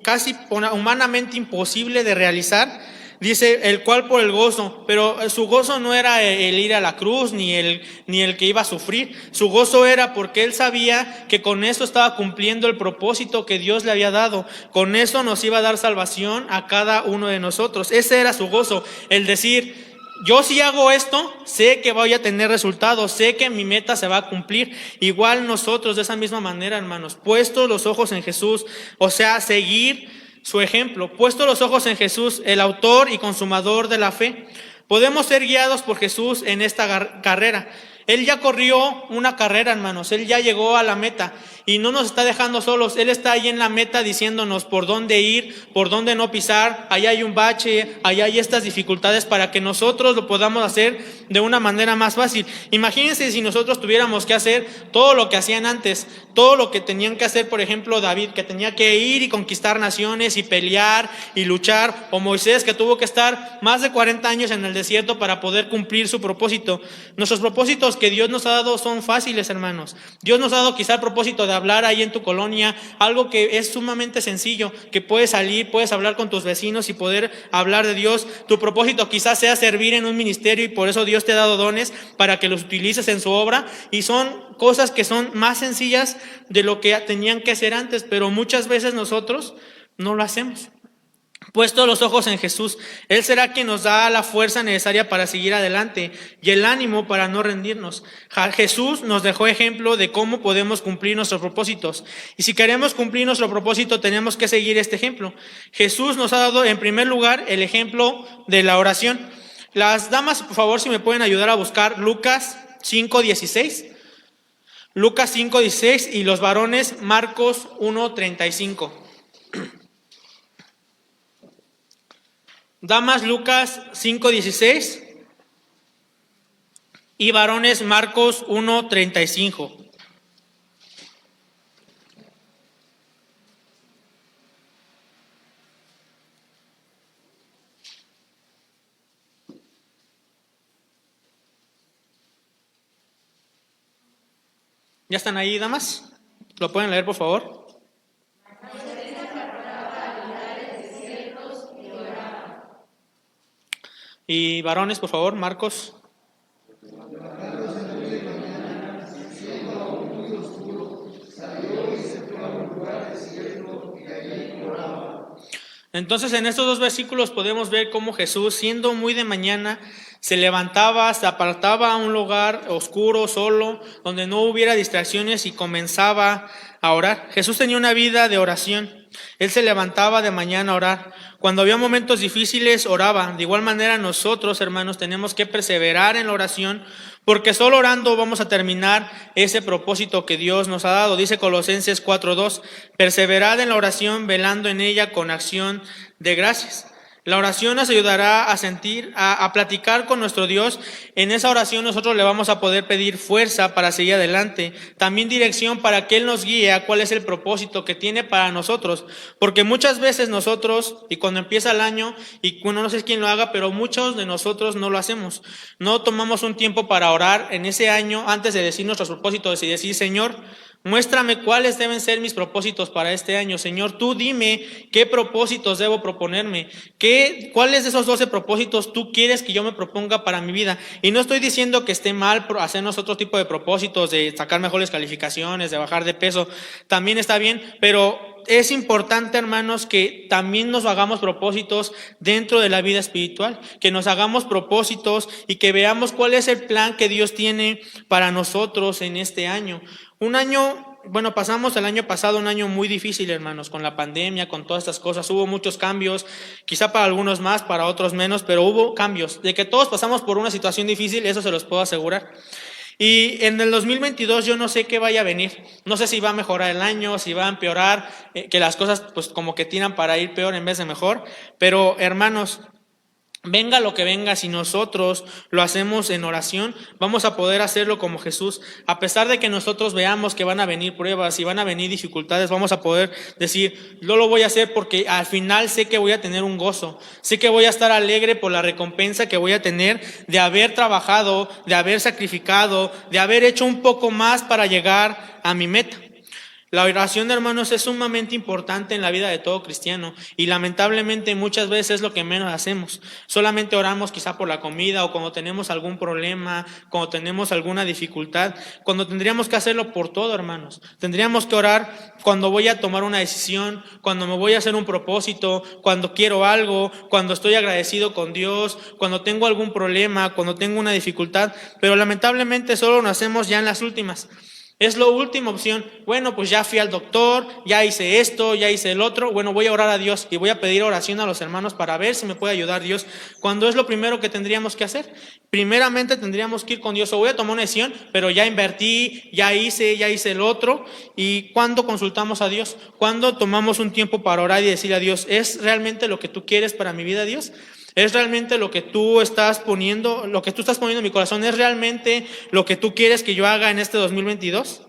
casi humanamente imposible de realizar, dice el cual por el gozo, pero su gozo no era el ir a la cruz ni el que iba a sufrir. Su gozo era porque él sabía que con eso estaba cumpliendo el propósito que Dios le había dado. Con eso nos iba a dar salvación a cada uno de nosotros. Ese era su gozo, el decir: yo si hago esto, sé que voy a tener resultados, sé que mi meta se va a cumplir. Igual nosotros de esa misma manera, hermanos, puestos los ojos en Jesús, o sea, seguir su ejemplo, puesto los ojos en Jesús, el autor y consumador de la fe, podemos ser guiados por Jesús en esta carrera. Él ya corrió una carrera, hermanos, él ya llegó a la meta y no nos está dejando solos. Él está ahí en la meta diciéndonos por dónde ir, por dónde no pisar. Allá hay un bache, allá hay estas dificultades, para que nosotros lo podamos hacer de una manera más fácil. Imagínense si nosotros tuviéramos que hacer todo lo que hacían antes, todo lo que tenían que hacer, por ejemplo, David, que tenía que ir y conquistar naciones y pelear y luchar, o Moisés, que tuvo que estar más de 40 años en el desierto para poder cumplir su propósito. Nuestros propósitos propósitos que Dios nos ha dado son fáciles, hermanos. Dios nos ha dado quizá el propósito de hablar ahí en tu colonia, algo que es sumamente sencillo, que puedes salir, puedes hablar con tus vecinos y poder hablar de Dios. Tu propósito quizás sea servir en un ministerio y por eso Dios te ha dado dones para que los utilices en su obra, y son cosas que son más sencillas de lo que tenían que hacer antes, pero muchas veces nosotros no lo hacemos. Puesto los ojos en Jesús, Él será quien nos da la fuerza necesaria para seguir adelante y el ánimo para no rendirnos. Jesús nos dejó ejemplo de cómo podemos cumplir nuestros propósitos. Y si queremos cumplir nuestro propósito, tenemos que seguir este ejemplo. Jesús nos ha dado en primer lugar el ejemplo de la oración. Las damas, por favor, si me pueden ayudar a buscar Lucas 5:16. Lucas 5:16 y los varones Marcos 1:35. Damas, Lucas 5:16 y varones Marcos 1:35. ¿Ya están ahí, damas? ¿Lo pueden leer, por favor? Y varones, por favor, Marcos. Entonces, en estos dos versículos podemos ver cómo Jesús, siendo muy de mañana, se levantaba, se apartaba a un lugar oscuro, solo, donde no hubiera distracciones y comenzaba a orar. Jesús tenía una vida de oración. Él se levantaba de mañana a orar. Cuando había momentos difíciles, oraba. De igual manera, nosotros, hermanos, tenemos que perseverar en la oración, porque solo orando vamos a terminar ese propósito que Dios nos ha dado. Dice Colosenses 4:2, perseverad en la oración, velando en ella con acción de gracias. La oración nos ayudará a a platicar con nuestro Dios. En esa oración nosotros le vamos a poder pedir fuerza para seguir adelante, también dirección para que Él nos guíe a cuál es el propósito que tiene para nosotros, porque muchas veces nosotros, y cuando empieza el año, y bueno, no sé quién lo haga, pero muchos de nosotros no lo hacemos, no tomamos un tiempo para orar en ese año antes de decir nuestros propósitos y decir, Señor, muéstrame cuáles deben ser mis propósitos para este año. Señor, tú dime qué propósitos debo proponerme, cuáles de esos 12 propósitos tú quieres que yo me proponga para mi vida. Y no estoy diciendo que esté mal hacernos otro tipo de propósitos, de sacar mejores calificaciones, de bajar de peso, también está bien, pero es importante, hermanos, que también nos hagamos propósitos dentro de la vida espiritual, que nos hagamos propósitos y que veamos cuál es el plan que Dios tiene para nosotros en este año. Pasamos el año pasado un año muy difícil, hermanos, con la pandemia, con todas estas cosas. Hubo muchos cambios, quizá para algunos más, para otros menos, pero hubo cambios. De que todos pasamos por una situación difícil, eso se los puedo asegurar. Y en el 2022 yo no sé qué vaya a venir. No sé si va a mejorar el año, si va a empeorar, que las cosas pues como que tiran para ir peor en vez de mejor. Pero, hermanos, venga lo que venga, si nosotros lo hacemos en oración, vamos a poder hacerlo como Jesús. A pesar de que nosotros veamos que van a venir pruebas y van a venir dificultades, vamos a poder decir, yo lo voy a hacer porque al final sé que voy a tener un gozo. Sé que voy a estar alegre por la recompensa que voy a tener de haber trabajado, de haber sacrificado, de haber hecho un poco más para llegar a mi meta. La oración, hermanos, es sumamente importante en la vida de todo cristiano y lamentablemente muchas veces es lo que menos hacemos. Solamente oramos quizá por la comida o cuando tenemos algún problema, cuando tenemos alguna dificultad, cuando tendríamos que hacerlo por todo, hermanos. Tendríamos que orar cuando voy a tomar una decisión, cuando me voy a hacer un propósito, cuando quiero algo, cuando estoy agradecido con Dios, cuando tengo algún problema, cuando tengo una dificultad, pero lamentablemente solo lo hacemos ya en las últimas. Es la última opción. Bueno, pues ya fui al doctor, ya hice esto, ya hice el otro. Bueno, voy a orar a Dios y voy a pedir oración a los hermanos para ver si me puede ayudar Dios. Cuando es lo primero que tendríamos que hacer. Primeramente tendríamos que ir con Dios. O voy a tomar una decisión, pero ya invertí, ya hice el otro. ¿Y cuándo consultamos a Dios? ¿Cuándo tomamos un tiempo para orar y decirle a Dios, ¿es realmente lo que tú quieres para mi vida, Dios? ¿Es realmente lo que tú estás poniendo en mi corazón? ¿Es realmente lo que tú quieres que yo haga en este 2022?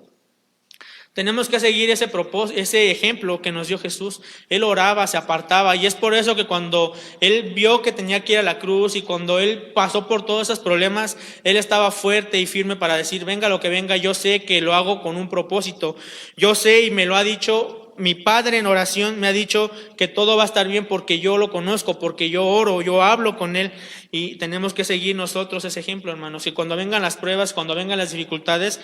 Tenemos que seguir ese ejemplo que nos dio Jesús. Él oraba, se apartaba, y es por eso que cuando Él vio que tenía que ir a la cruz y cuando Él pasó por todos esos problemas, Él estaba fuerte y firme para decir, venga lo que venga, yo sé que lo hago con un propósito. Yo sé, y me lo ha dicho mi Padre en oración, me ha dicho que todo va a estar bien porque yo lo conozco, porque yo oro, yo hablo con Él, y tenemos que seguir nosotros ese ejemplo, hermanos. Y cuando vengan las pruebas, cuando vengan las dificultades,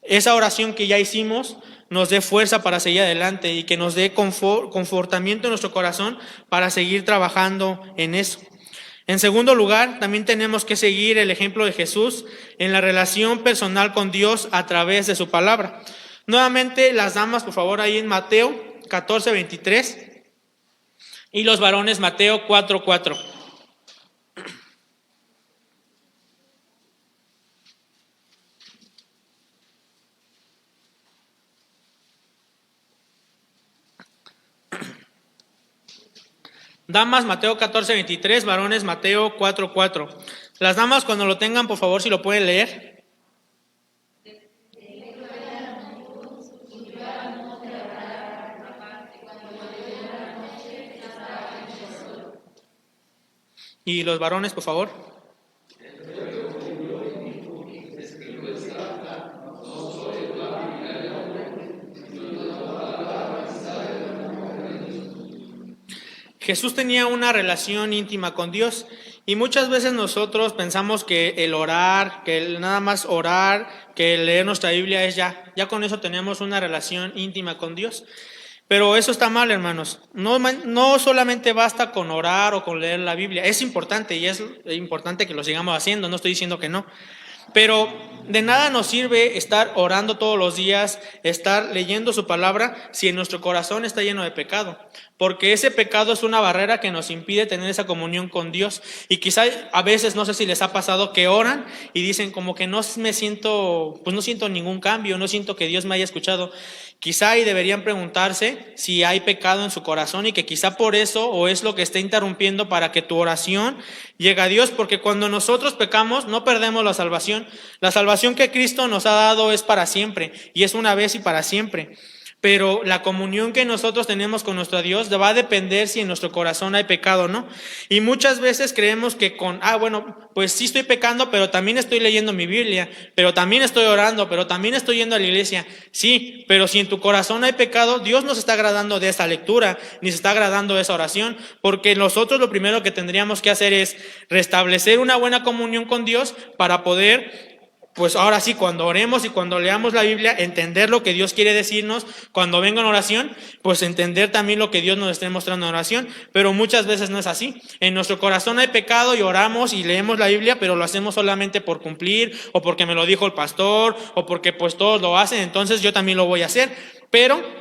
esa oración que ya hicimos nos dé fuerza para seguir adelante y que nos dé confortamiento en nuestro corazón para seguir trabajando en eso. En segundo lugar, también tenemos que seguir el ejemplo de Jesús en la relación personal con Dios a través de su palabra. Nuevamente, las damas, por favor, ahí en Mateo 14:23 y los varones Mateo 4:4. Damas, Mateo 14:23, varones, Mateo 4:4. Las damas, cuando lo tengan, por favor, si lo pueden leer. Y los varones, por favor. Jesús tenía una relación íntima con Dios, y muchas veces nosotros pensamos que el orar, que el nada más orar, que el leer nuestra Biblia es ya con eso tenemos una relación íntima con Dios. Pero eso está mal, hermanos. No solamente basta con orar o con leer la Biblia. Es importante, y es importante que lo sigamos haciendo, no estoy diciendo que no. Pero de nada nos sirve estar orando todos los días, estar leyendo su palabra, si en nuestro corazón está lleno de pecado. Porque ese pecado es una barrera que nos impide tener esa comunión con Dios. Y quizá a veces, no sé si les ha pasado, que oran y dicen como que no siento ningún cambio, no siento que Dios me haya escuchado. Quizá y deberían preguntarse si hay pecado en su corazón, y que quizá por eso o es lo que está interrumpiendo para que tu oración llegue a Dios, porque cuando nosotros pecamos no perdemos la salvación. La salvación que Cristo nos ha dado es para siempre, y es una vez y para siempre. Pero la comunión que nosotros tenemos con nuestro Dios va a depender si en nuestro corazón hay pecado o no. Y muchas veces creemos que pues sí estoy pecando, pero también estoy leyendo mi Biblia, pero también estoy orando, pero también estoy yendo a la iglesia. Sí, pero si en tu corazón hay pecado, Dios no se está agradando de esa lectura, ni se está agradando de esa oración, porque nosotros lo primero que tendríamos que hacer es restablecer una buena comunión con Dios para poder, pues ahora sí, cuando oremos y cuando leamos la Biblia, entender lo que Dios quiere decirnos. Cuando venga en oración, pues entender también lo que Dios nos esté mostrando en oración. Pero muchas veces no es así. En nuestro corazón hay pecado y oramos y leemos la Biblia, pero lo hacemos solamente por cumplir, o porque me lo dijo el pastor, o porque pues todos lo hacen, entonces yo también lo voy a hacer. Pero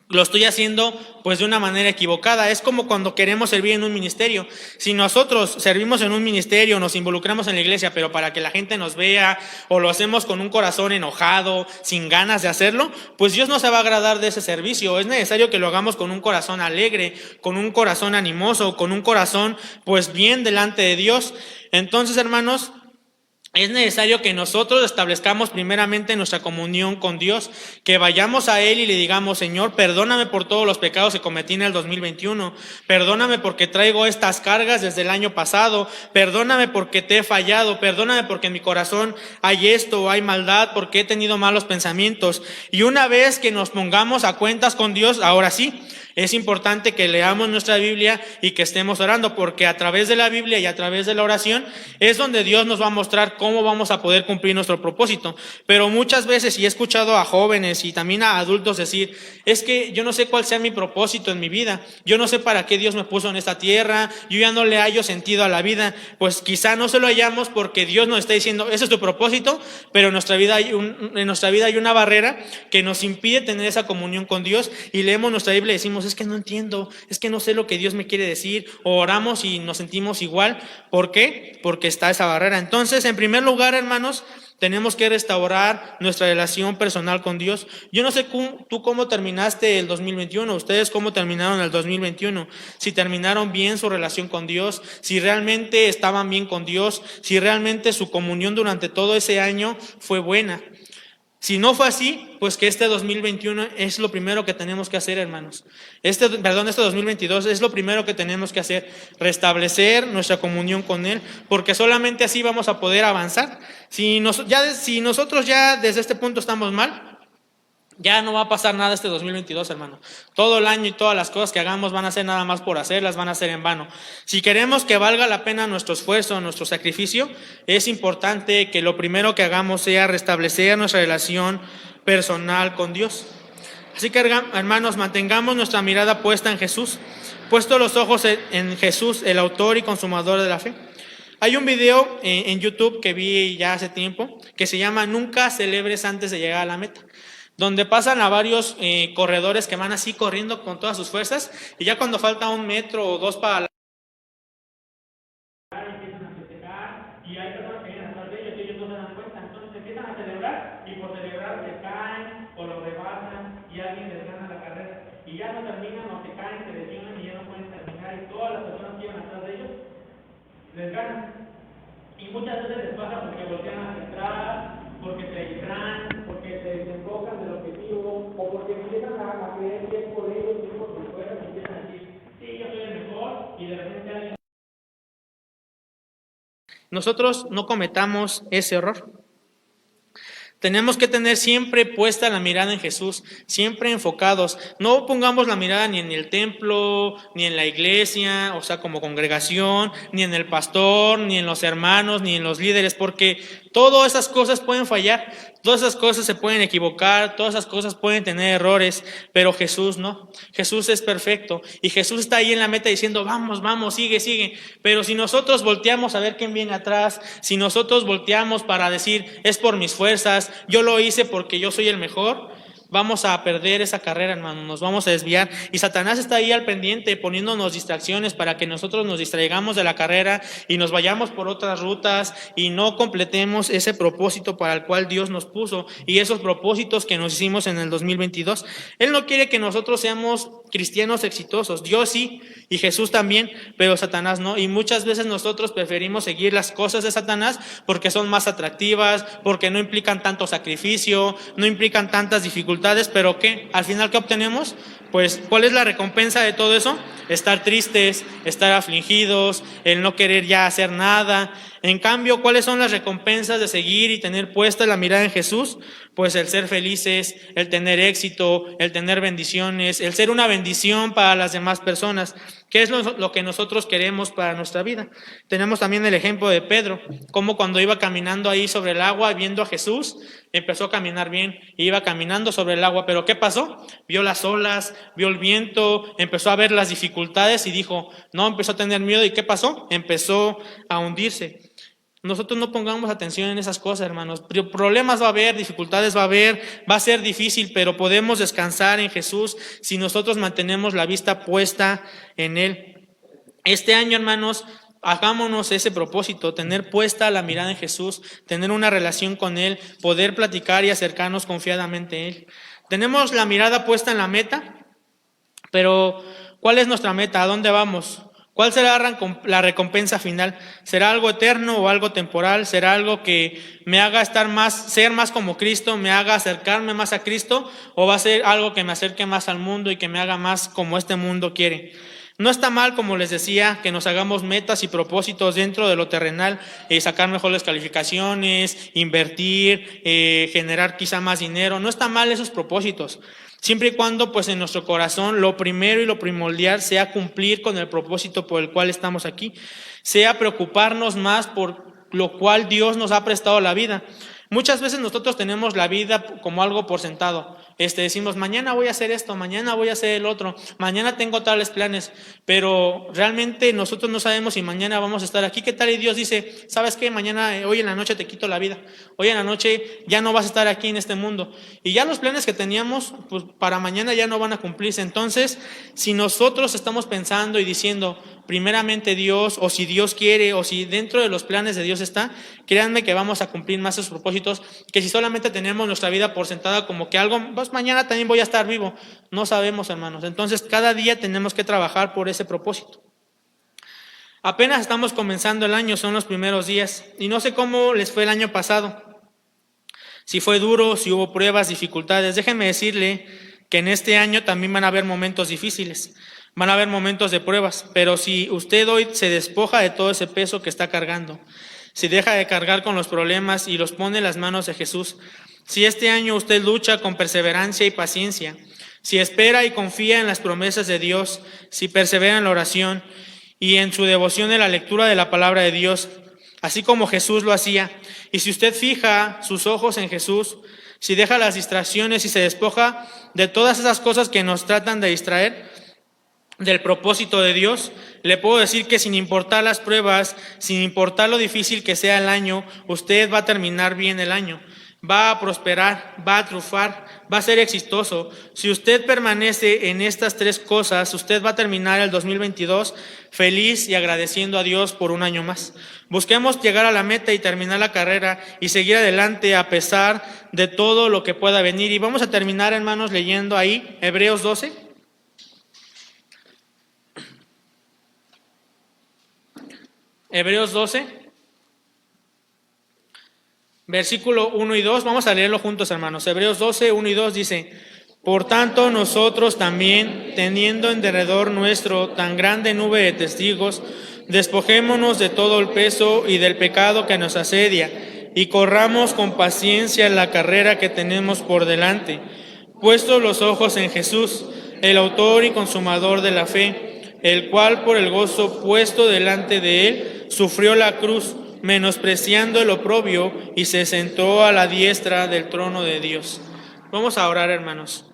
lo estoy haciendo pues de una manera equivocada. Es como cuando queremos servir en un ministerio. Si nosotros servimos en un ministerio, nos involucramos en la iglesia, pero para que la gente nos vea, o lo hacemos con un corazón enojado, sin ganas de hacerlo, pues Dios no se va a agradar de ese servicio. Es necesario que lo hagamos con un corazón alegre, con un corazón animoso, con un corazón pues bien delante de Dios. Entonces, hermanos, es necesario que nosotros establezcamos primeramente nuestra comunión con Dios, que vayamos a Él y le digamos: Señor, perdóname por todos los pecados que cometí en el 2021, perdóname porque traigo estas cargas desde el año pasado, perdóname porque te he fallado, perdóname porque en mi corazón hay esto o hay maldad, porque he tenido malos pensamientos. Y una vez que nos pongamos a cuentas con Dios, ahora sí, es importante que leamos nuestra Biblia y que estemos orando, porque a través de la Biblia y a través de la oración es donde Dios nos va a mostrar cómo vamos a poder cumplir nuestro propósito. Pero muchas veces, y he escuchado a jóvenes y también a adultos decir: es que yo no sé cuál sea mi propósito en mi vida, yo no sé para qué Dios me puso en esta tierra, yo ya no le hallo sentido a la vida. Pues quizá no se lo hallamos porque Dios nos está diciendo: ese es tu propósito, pero en nuestra vida hay una barrera que nos impide tener esa comunión con Dios, y leemos nuestra Biblia y decimos: es que no entiendo, es que no sé lo que Dios me quiere decir, o oramos y nos sentimos igual. ¿Por qué? Porque está esa barrera. Entonces, en primer lugar, hermanos, tenemos que restaurar nuestra relación personal con Dios. Yo no sé tú cómo terminaste el 2021, ustedes cómo terminaron el 2021, si terminaron bien su relación con Dios, si realmente estaban bien con Dios, si realmente su comunión durante todo ese año fue buena. Si no fue así, pues que este 2021 es lo primero que tenemos que hacer, hermanos. Este 2022 es lo primero que tenemos que hacer, restablecer nuestra comunión con Él, porque solamente así vamos a poder avanzar. Si nosotros ya desde este punto estamos mal, ya no va a pasar nada este 2022, hermano. Todo el año y todas las cosas que hagamos van a ser nada más por hacerlas, van a ser en vano. Si queremos que valga la pena nuestro esfuerzo, nuestro sacrificio, es importante que lo primero que hagamos sea restablecer nuestra relación personal con Dios. Así que, hermanos, mantengamos nuestra mirada puesta en Jesús, puestos los ojos en Jesús, el autor y consumador de la fe. Hay un video en YouTube que vi ya hace tiempo que se llama Nunca celebres antes de llegar a la meta, donde pasan a varios corredores que van así corriendo con todas sus fuerzas, y ya cuando falta 1 metro o 2 para la empiezan a festejar, y hay personas que vienen atrás de ellos y ellos no se dan cuenta, entonces empiezan a celebrar, y por celebrar se caen o lo rebasan y alguien les gana la carrera, y ya no terminan o se caen, se lesionan y ya no pueden terminar, y todas las personas que iban atrás de ellos les ganan. Y muchas veces les pasa porque voltean hacia atrás, porque se distraen, porque se desenfocan del objetivo, o porque empiezan a creer que es por ellos mismos por fuera, y empiezan a decir, sí, yo soy el mejor, y de repente alguien... Nosotros no cometamos ese error. Tenemos que tener siempre puesta la mirada en Jesús, siempre enfocados. No pongamos la mirada ni en el templo, ni en la iglesia, o sea, como congregación, ni en el pastor, ni en los hermanos, ni en los líderes, porque todas esas cosas pueden fallar, todas esas cosas se pueden equivocar, todas esas cosas pueden tener errores, pero Jesús no. Jesús es perfecto y Jesús está ahí en la meta diciendo, vamos, vamos, sigue, sigue. Pero si nosotros volteamos a ver quién viene atrás, si nosotros volteamos para decir, es por mis fuerzas, yo lo hice porque yo soy el mejor, vamos a perder esa carrera, hermano, nos vamos a desviar. Y Satanás está ahí al pendiente, poniéndonos distracciones para que nosotros nos distraigamos de la carrera y nos vayamos por otras rutas y no completemos ese propósito para el cual Dios nos puso y esos propósitos que nos hicimos en el 2022. Él no quiere que nosotros seamos cristianos exitosos, Dios sí, y Jesús también, pero Satanás no. Y muchas veces nosotros preferimos seguir las cosas de Satanás porque son más atractivas, porque no implican tanto sacrificio, no implican tantas dificultades. Pero ¿qué? Al final, ¿qué obtenemos? Pues, ¿cuál es la recompensa de todo eso? Estar tristes, estar afligidos, el no querer ya hacer nada. En cambio, ¿cuáles son las recompensas de seguir y tener puesta la mirada en Jesús? Pues el ser felices, el tener éxito, el tener bendiciones, el ser una bendición para las demás personas. ¿Qué es lo que nosotros queremos para nuestra vida? Tenemos también el ejemplo de Pedro, como cuando iba caminando ahí sobre el agua, viendo a Jesús, empezó a caminar bien, iba caminando sobre el agua, pero ¿qué pasó? Vio las olas, vio el viento, empezó a ver las dificultades y dijo, no, empezó a tener miedo. ¿Y qué pasó? Empezó a hundirse. Nosotros no pongamos atención en esas cosas, hermanos. Problemas va a haber, dificultades va a haber, va a ser difícil, pero podemos descansar en Jesús si nosotros mantenemos la vista puesta en Él. Este año, hermanos, hagámonos ese propósito, tener puesta la mirada en Jesús, tener una relación con Él, poder platicar y acercarnos confiadamente a Él. Tenemos la mirada puesta en la meta, pero ¿cuál es nuestra meta? ¿A dónde vamos? ¿Cuál será la recompensa final? ¿Será algo eterno o algo temporal? ¿Será algo que me haga ser más como Cristo, me haga acercarme más a Cristo? ¿O va a ser algo que me acerque más al mundo y que me haga más como este mundo quiere? No está mal, como les decía, que nos hagamos metas y propósitos dentro de lo terrenal, sacar mejores calificaciones, invertir, generar quizá más dinero. No está mal esos propósitos. Siempre y cuando pues en nuestro corazón lo primero y lo primordial sea cumplir con el propósito por el cual estamos aquí, sea preocuparnos más por lo cual Dios nos ha prestado la vida. Muchas veces nosotros tenemos la vida como algo por sentado. Decimos, mañana voy a hacer esto, mañana voy a hacer el otro, mañana tengo tales planes, pero realmente nosotros no sabemos si mañana vamos a estar aquí. ¿Qué tal? Y Dios dice, ¿sabes qué? Hoy en la noche te quito la vida. Hoy en la noche ya no vas a estar aquí en este mundo. Y ya los planes que teníamos, pues para mañana ya no van a cumplirse. Entonces, si nosotros estamos pensando y diciendo, primeramente Dios, o si Dios quiere, o si dentro de los planes de Dios está, créanme que vamos a cumplir más esos propósitos, que si solamente tenemos nuestra vida por sentada como que algo, pues mañana también voy a estar vivo. No sabemos, hermanos. Entonces, cada día tenemos que trabajar por ese propósito. Apenas estamos comenzando el año, son los primeros días, y no sé cómo les fue el año pasado. Si fue duro, si hubo pruebas, dificultades, déjenme decirle que en este año también van a haber momentos difíciles, van a haber momentos de pruebas, pero si usted hoy se despoja de todo ese peso que está cargando, si deja de cargar con los problemas y los pone en las manos de Jesús, si este año usted lucha con perseverancia y paciencia, si espera y confía en las promesas de Dios, si persevera en la oración y en su devoción en la lectura de la palabra de Dios, así como Jesús lo hacía, y si usted fija sus ojos en Jesús, si deja las distracciones y se despoja de todas esas cosas que nos tratan de distraer del propósito de Dios, le puedo decir que sin importar las pruebas, sin importar lo difícil que sea el año, usted va a terminar bien el año, va a prosperar, va a triunfar, va a ser exitoso. Si usted permanece en estas tres cosas, usted va a terminar el 2022 feliz y agradeciendo a Dios por un año más. Busquemos llegar a la meta y terminar la carrera y seguir adelante a pesar de todo lo que pueda venir. Y vamos a terminar, hermanos, leyendo ahí Hebreos 12. Hebreos 12, versículo 1 y 2, vamos a leerlo juntos, hermanos. Hebreos 12, 1 y 2 dice: por tanto, nosotros también, teniendo en derredor nuestro tan grande nube de testigos, despojémonos de todo el peso y del pecado que nos asedia, y corramos con paciencia la carrera que tenemos por delante, puestos los ojos en Jesús, el autor y consumador de la fe, el cual por el gozo puesto delante de él, sufrió la cruz, menospreciando el oprobio, y se sentó a la diestra del trono de Dios. Vamos a orar, hermanos.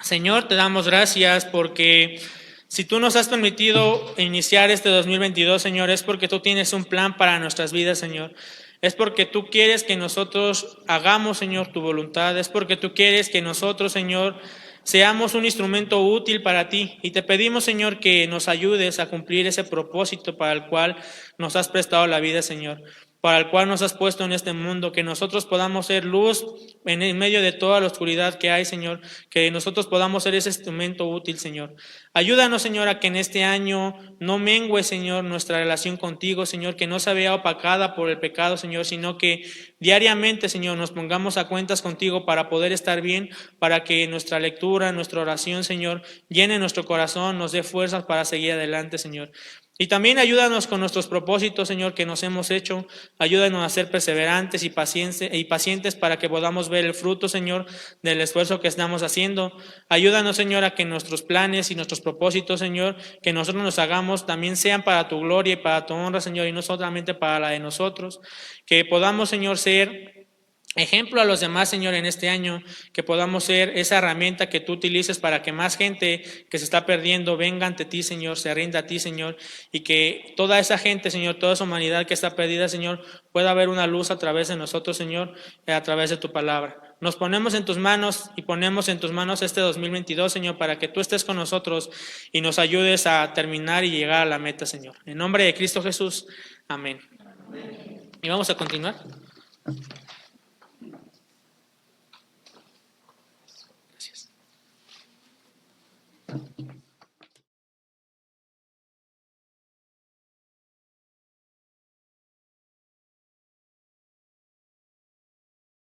Señor, te damos gracias porque si tú nos has permitido iniciar este 2022, Señor, es porque tú tienes un plan para nuestras vidas, Señor. Es porque tú quieres que nosotros hagamos, Señor, tu voluntad. Es porque tú quieres que nosotros, Señor, seamos un instrumento útil para ti. Y te pedimos, Señor, que nos ayudes a cumplir ese propósito para el cual nos has prestado la vida, Señor, para el cual nos has puesto en este mundo, que nosotros podamos ser luz en medio de toda la oscuridad que hay, Señor, que nosotros podamos ser ese instrumento útil, Señor. Ayúdanos, Señor, a que en este año no mengue, Señor, nuestra relación contigo, Señor, que no se vea opacada por el pecado, Señor, sino que diariamente, Señor, nos pongamos a cuentas contigo para poder estar bien, para que nuestra lectura, nuestra oración, Señor, llene nuestro corazón, nos dé fuerzas para seguir adelante, Señor. Y también ayúdanos con nuestros propósitos, Señor, que nos hemos hecho. Ayúdanos a ser perseverantes y pacientes para que podamos ver el fruto, Señor, del esfuerzo que estamos haciendo. Ayúdanos, Señor, a que nuestros planes y nuestros propósitos, Señor, que nosotros nos hagamos, también sean para tu gloria y para tu honra, Señor, y no solamente para la de nosotros. Que podamos, Señor, ser ejemplo a los demás, Señor, en este año, que podamos ser esa herramienta que tú utilices para que más gente que se está perdiendo venga ante ti, Señor, se rinda a ti, Señor, y que toda esa gente, Señor, toda esa humanidad que está perdida, Señor, pueda ver una luz a través de nosotros, Señor, a través de tu palabra. Nos ponemos en tus manos y ponemos en tus manos este 2022, Señor, para que tú estés con nosotros y nos ayudes a terminar y llegar a la meta, Señor. En nombre de Cristo Jesús, amén. Y vamos a continuar.